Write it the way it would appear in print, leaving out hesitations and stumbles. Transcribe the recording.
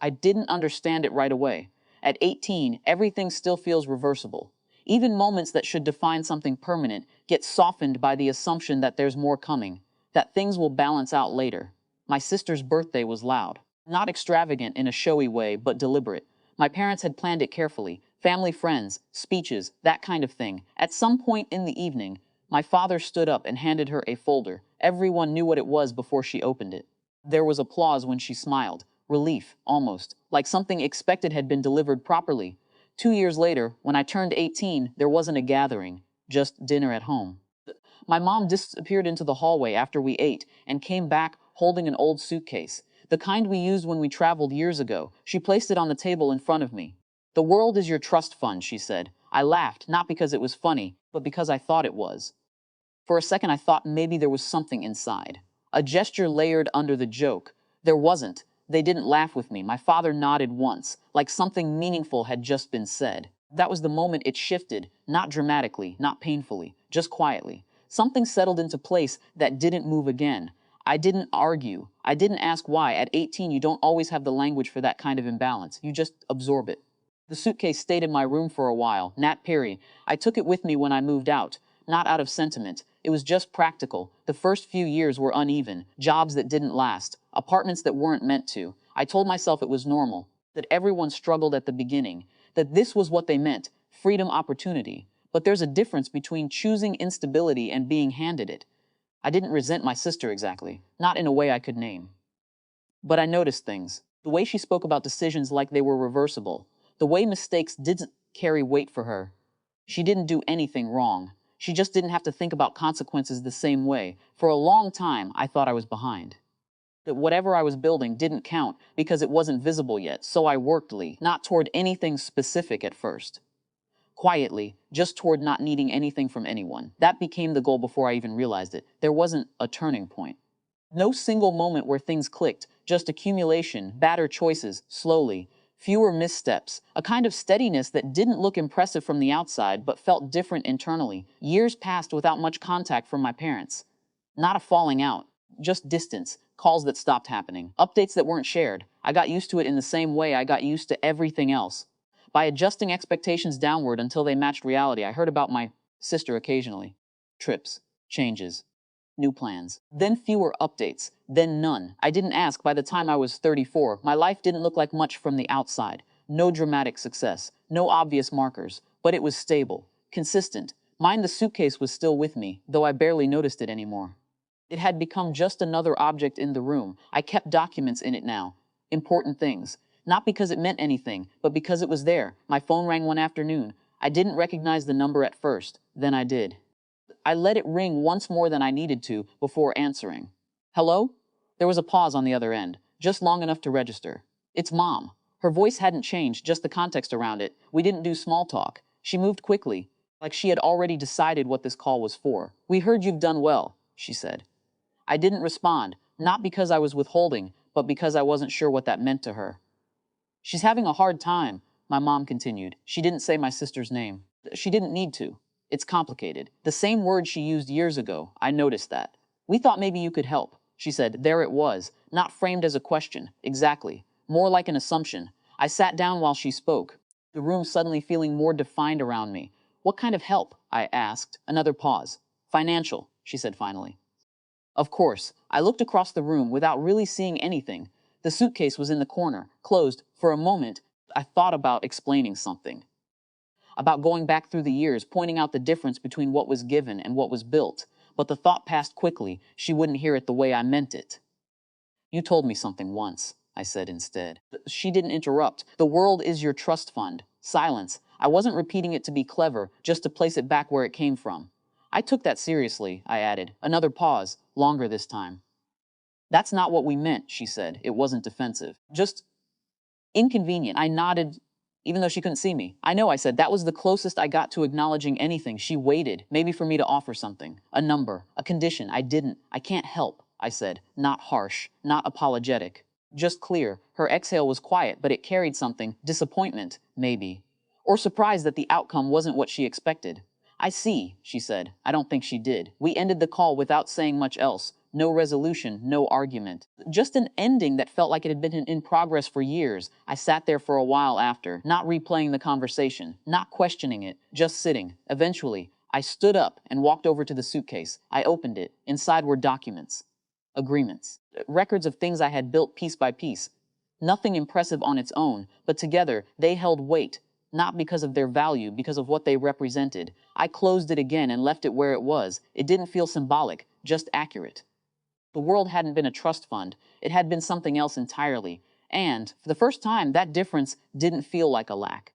I didn't understand it right away. At 18, everything still feels reversible. Even moments that should define something permanent get softened by the assumption that there's more coming, that things will balance out later. My sister's birthday was loud. Not extravagant in a showy way, but deliberate. My parents had planned it carefully. Family, friends, speeches, that kind of thing. At some point in the evening, my father stood up and handed her a folder. Everyone knew what it was before she opened it. There was applause when she smiled. Relief, almost, like something expected had been delivered properly. 2 years later, when I turned 18, there wasn't a gathering, just dinner at home. My mom disappeared into the hallway after we ate and came back holding an old suitcase, the kind we used when we traveled years ago. She placed it on the table in front of me. "The world is your trust fund," she said. I laughed, not because it was funny, but because I thought it was. For a second, I thought maybe there was something inside. A gesture layered under the joke. There wasn't. They didn't laugh with me. My father nodded once, like something meaningful had just been said. That was the moment it shifted, not dramatically, not painfully, just quietly. Something settled into place that didn't move again. I didn't argue. I didn't ask why. At 18, you don't always have the language for that kind of imbalance. You just absorb it. The suitcase stayed in my room for a while. Nat Perry. I took it with me when I moved out. Not out of sentiment. It was just practical. The first few years were uneven. Jobs that didn't last. Apartments that weren't meant to. I told myself it was normal. That everyone struggled at the beginning. That this was what they meant. Freedom, opportunity. But there's a difference between choosing instability and being handed it. I didn't resent my sister exactly. Not in a way I could name. But I noticed things. The way she spoke about decisions like they were reversible. The way mistakes didn't carry weight for her. She didn't do anything wrong. She just didn't have to think about consequences the same way. For a long time, I thought I was behind. That whatever I was building didn't count because it wasn't visible yet, so I worked, not toward anything specific at first. Quietly, just toward not needing anything from anyone. That became the goal before I even realized it. There wasn't a turning point. No single moment where things clicked, just accumulation, badder choices, slowly. Fewer missteps, a kind of steadiness that didn't look impressive from the outside but felt different internally. Years passed without much contact from my parents. Not a falling out, just distance, calls that stopped happening, updates that weren't shared. I got used to it in the same way I got used to everything else. By adjusting expectations downward until they matched reality, I heard about my sister occasionally. Trips, changes, new plans. Then fewer updates, then none. I didn't ask. By the time I was 34, my life didn't look like much from the outside. No dramatic success, no obvious markers, but it was stable, consistent. Mine, the suitcase, was still with me, though I barely noticed it anymore. It had become just another object in the room. I kept documents in it now. Important things. Not because it meant anything, but because it was there. My phone rang one afternoon. I didn't recognize the number at first. Then I did. I let it ring once more than I needed to before answering. "Hello?" There was a pause on the other end, just long enough to register. "It's Mom." Her voice hadn't changed, just the context around it. We didn't do small talk. She moved quickly, like she had already decided what this call was for. "We heard you've done well," she said. I didn't respond, not because I was withholding, but because I wasn't sure what that meant to her. "She's having a hard time," my mom continued. She didn't say my sister's name. She didn't need to. "It's complicated." The same word she used years ago. I noticed that. "We thought maybe you could help," she said. There it was, not framed as a question. Exactly. More like an assumption. I sat down while she spoke, the room suddenly feeling more defined around me. "What kind of help?" I asked. Another pause. "Financial," she said finally. Of course. I looked across the room without really seeing anything. The suitcase was in the corner, closed. For a moment, I thought about explaining something. About going back through the years, pointing out the difference between what was given and what was built. But the thought passed quickly. She wouldn't hear it the way I meant it. "You told me something once," I said instead. She didn't interrupt. "The world is your trust fund." Silence. I wasn't repeating it to be clever, just to place it back where it came from. "I took that seriously," I added. Another pause, longer this time. "That's not what we meant," she said. It wasn't defensive. "Just inconvenient." I nodded, even though she couldn't see me. "I know," I said. That was the closest I got to acknowledging anything. She waited, maybe for me to offer something. A number, a condition. I didn't. "I can't help," I said. Not harsh, not apologetic. Just clear. Her exhale was quiet, but it carried something. Disappointment, maybe. Or surprise that the outcome wasn't what she expected. "I see," she said. I don't think she did. We ended the call without saying much else. No resolution, no argument. Just an ending that felt like it had been in progress for years. I sat there for a while after, not replaying the conversation, not questioning it, just sitting. Eventually, I stood up and walked over to the suitcase. I opened it. Inside were documents, agreements, records of things I had built piece by piece. Nothing impressive on its own, but together they held weight, not because of their value, because of what they represented. I closed it again and left it where it was. It didn't feel symbolic, just accurate. The world hadn't been a trust fund. It had been something else entirely. And, for the first time, that difference didn't feel like a lack.